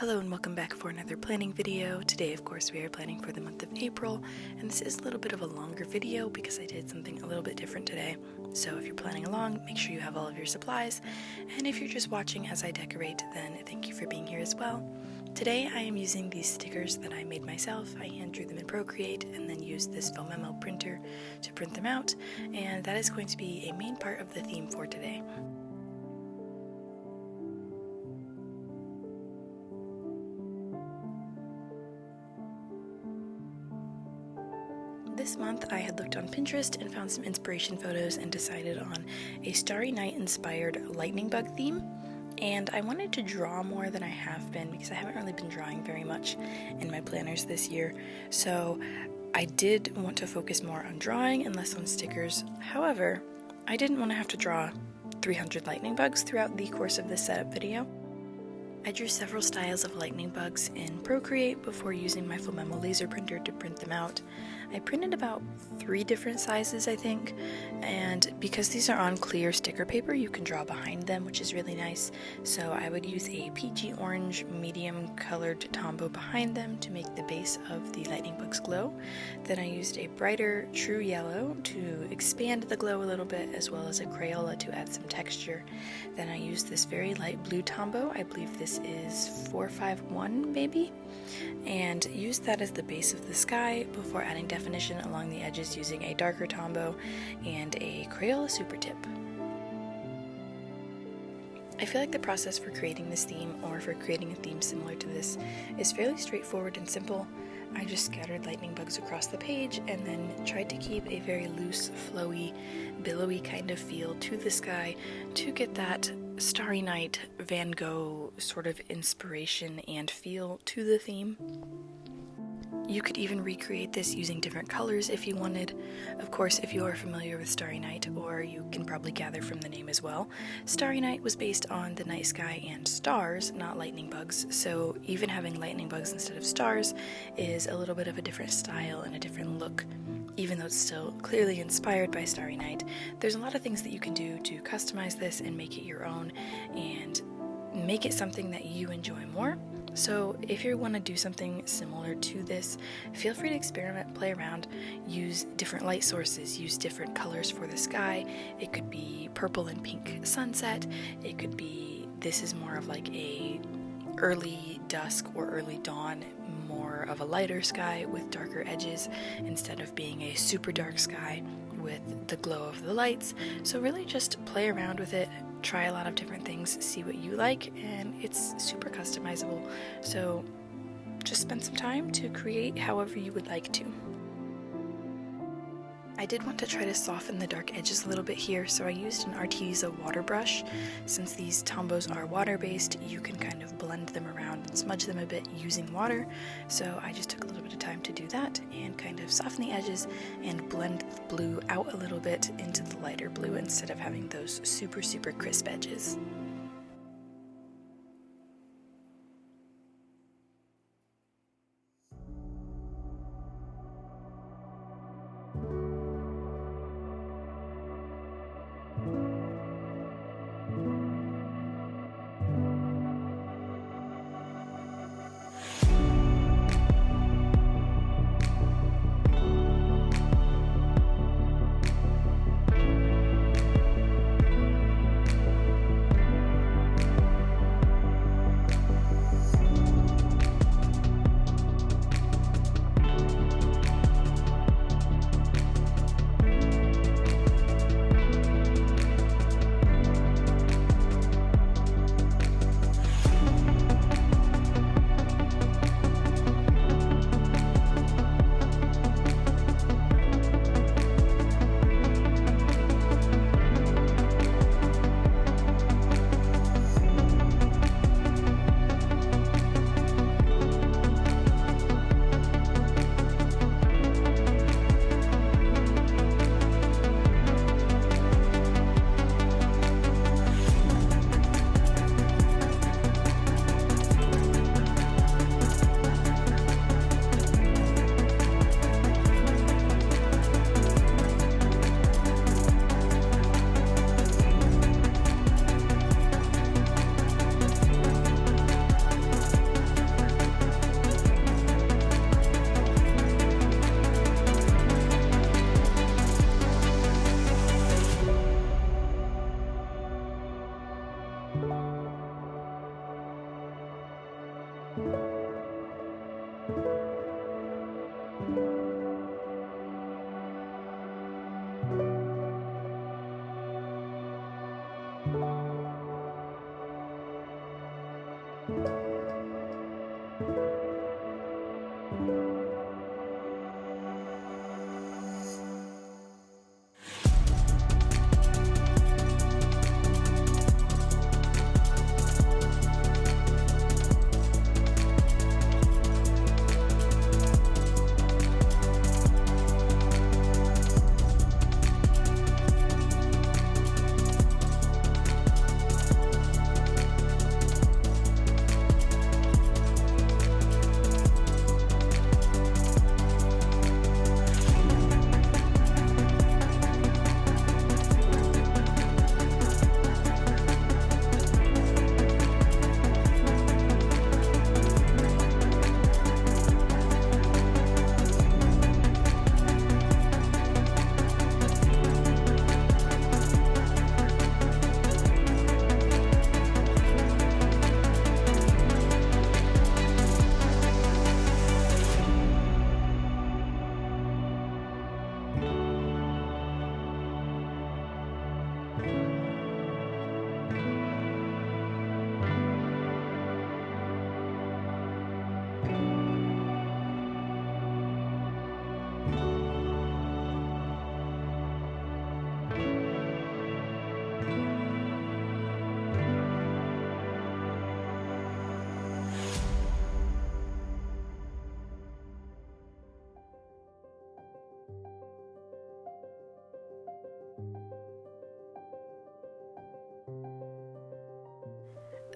Hello and welcome back for another planning video. Today, of course, we are planning for the month of April, and this is a little bit of a longer video because I did something a little bit different today. So if you're planning along, make sure you have all of your supplies, and if you're just watching as I decorate, then thank you for being here as well. Today, I am using these stickers that I made myself. I hand drew them in Procreate and then used this Phomemo printer to print them out, and that is going to be a main part of the theme for today. This month I had looked on Pinterest and found some inspiration photos and decided on a Starry Night inspired lightning bug theme. And I wanted to draw more than I have been because I haven't really been drawing very much in my planners this year. So I did want to focus more on drawing and less on stickers. However, I didn't want to have to draw 300 lightning bugs throughout the course of this setup video. I drew several styles of lightning bugs in Procreate before using my Phomemo laser printer to print them out. I printed about 3 different sizes, I think, and because these are on clear sticker paper, you can draw behind them, which is really nice. So I would use a peachy orange medium colored Tombow behind them to make the base of the lightning bugs glow. Then I used a brighter true yellow to expand the glow a little bit, as well as a Crayola to add some texture. Then I used this very light blue Tombow, I believe this is 451 maybe, and used that as the base of the sky before adding definition along the edges using a darker Tombow and a Crayola Supertip. I feel like the process for creating this theme, or for creating a theme similar to this, is fairly straightforward and simple. I just scattered lightning bugs across the page and then tried to keep a very loose, flowy, billowy kind of feel to the sky to get that Starry Night, Van Gogh sort of inspiration and feel to the theme. You could even recreate this using different colors if you wanted. Of course, if you are familiar with Starry Night, or you can probably gather from the name as well, Starry Night was based on the night sky and stars, not lightning bugs, so even having lightning bugs instead of stars is a little bit of a different style and a different look. Even though it's still clearly inspired by Starry Night, there's a lot of things that you can do to customize this and make it your own and make it something that you enjoy more. So if you want to do something similar to this, feel free to experiment, play around, use different light sources, use different colors for the sky. It could be purple and pink sunset, it could be this is more of like a early dusk or early dawn, more of a lighter sky with darker edges instead of being a super dark sky with the glow of the lights. So really just play around with it, try a lot of different things, see what you like, and it's super customizable. So just spend some time to create however you would like to. I did want to try to soften the dark edges a little bit here, so I used an Arteza water brush. Since these Tombows are water-based, you can kind of blend them around and smudge them a bit using water, so I just took a little bit of time to do that and kind of soften the edges and blend the blue out a little bit into the lighter blue instead of having those super crisp edges.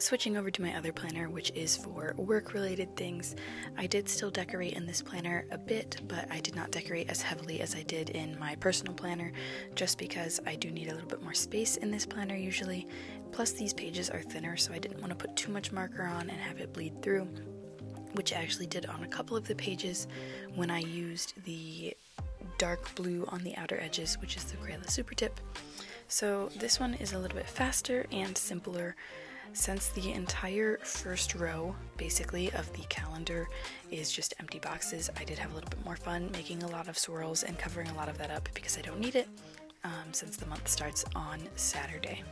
Switching over to my other planner, which is for work-related things, I did still decorate in this planner a bit, but I did not decorate as heavily as I did in my personal planner, just because I do need a little bit more space in this planner usually. Plus these pages are thinner, so I didn't want to put too much marker on and have it bleed through, which I actually did on a couple of the pages when I used the dark blue on the outer edges, which is the Crayola Supertip. So this one is a little bit faster and simpler. Since the entire first row, basically, of the calendar is just empty boxes, I did have a little bit more fun making a lot of swirls and covering a lot of that up because I don't need it, since the month starts on Saturday.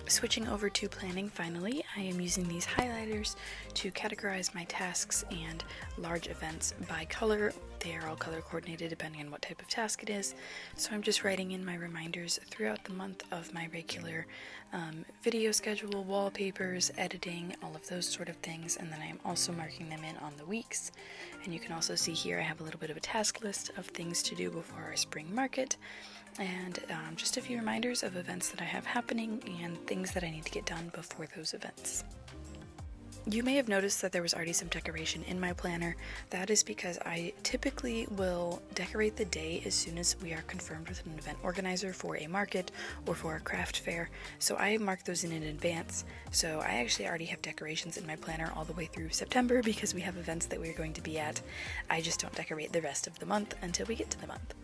Switching over to planning finally, I am using these highlighters to categorize my tasks and large events by color. They are all color coordinated depending on what type of task it is. So I'm just writing in my reminders throughout the month of my regular video schedule, wallpapers, editing, all of those sort of things, and then I'm also marking them in on the weeks. And you can also see here I have a little bit of a task list of things to do before our spring market, and just a few reminders of events that I have happening and things that I need to get done before those events. You may have noticed that there was already some decoration in my planner. That is because I typically will decorate the day as soon as we are confirmed with an event organizer for a market or for a craft fair. So I mark those in advance. So I actually already have decorations in my planner all the way through September because we have events that we're going to be at. I just don't decorate the rest of the month until we get to the month.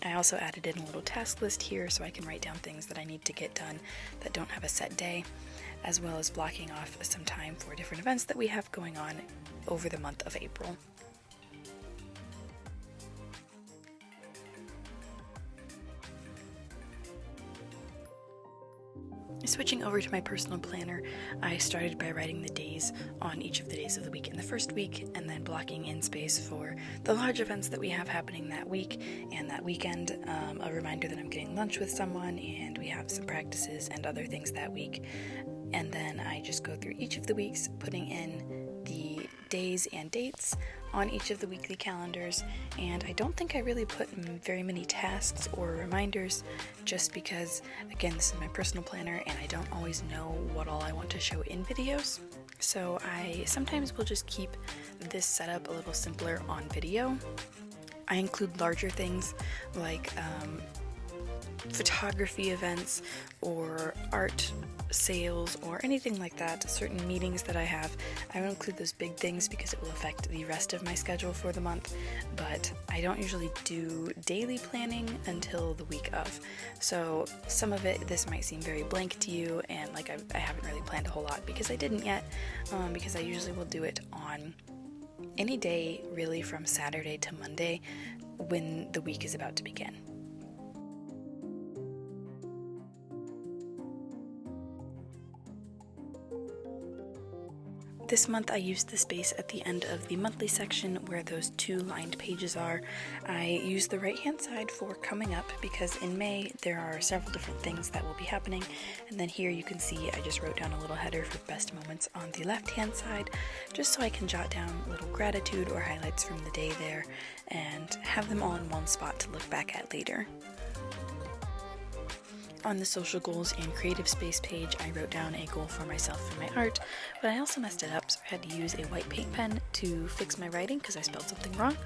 I also added in a little task list here so I can write down things that I need to get done that don't have a set day, as well as blocking off some time for different events that we have going on over the month of April. Switching over to my personal planner, I started by writing the days on each of the days of the week in the first week, and then blocking in space for the large events that we have happening that week and that weekend, a reminder that I'm getting lunch with someone and we have some practices and other things that week. And then I just go through each of the weeks, putting in the days and dates on each of the weekly calendars, and I don't think I really put very many tasks or reminders, just because, again, this is my personal planner and I don't always know what all I want to show in videos. So I sometimes will just keep this setup a little simpler on video. I include larger things like photography events or art sales or anything like that, certain meetings that I have. I will include those big things because it will affect the rest of my schedule for the month, but I don't usually do daily planning until the week of. So some of it, this might seem very blank to you, and like I haven't really planned a whole lot because I didn't yet, because I usually will do it on any day really from Saturday to Monday when the week is about to begin. This month I used the space at the end of the monthly section where those two lined pages are. I used the right hand side for coming up because in May there are several different things that will be happening, and then here you can see I just wrote down a little header for best moments on the left hand side, just so I can jot down a little gratitude or highlights from the day there and have them all in one spot to look back at later. On the social goals and creative space page, I wrote down a goal for myself for my art, but I also messed it up, so I had to use a white paint pen to fix my writing because I spelled something wrong.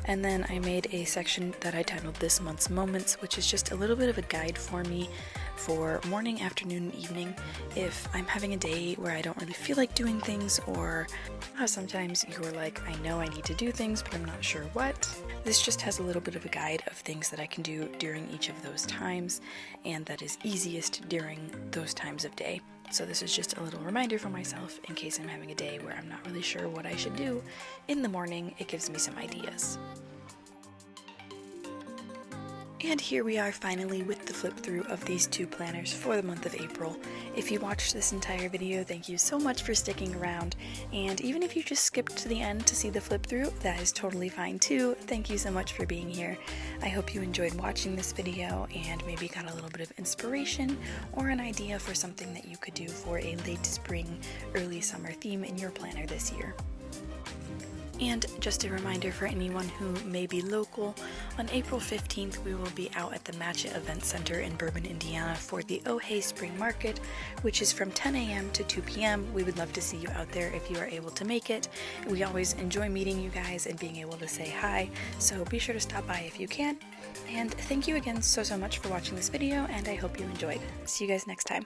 And then I made a section that I titled This Month's Moments, which is just a little bit of a guide for me for morning, afternoon, and evening if I'm having a day where I don't really feel like doing things, or how sometimes you're like, I know I need to do things, but I'm not sure what. This just has a little bit of a guide of things that I can do during each of those times, and that is easiest during those times of day. So this is just a little reminder for myself in case I'm having a day where I'm not really sure what I should do in the morning. It gives me some ideas. And here we are finally with the flip through of these 2 planners for the month of April. If you watched this entire video, thank you so much for sticking around, and even if you just skipped to the end to see the flip through, that is totally fine too. Thank you so much for being here. I hope you enjoyed watching this video and maybe got a little bit of inspiration or an idea for something that you could do for a late spring, early summer theme in your planner this year. And just a reminder for anyone who may be local, on April 15th we will be out at the Matchett Event Center in Bourbon, Indiana for the Oh Hey Spring Market, which is from 10 a.m. to 2 p.m. We would love to see you out there if you are able to make it. We always enjoy meeting you guys and being able to say hi, so be sure to stop by if you can. And thank you again so much for watching this video, and I hope you enjoyed. See you guys next time.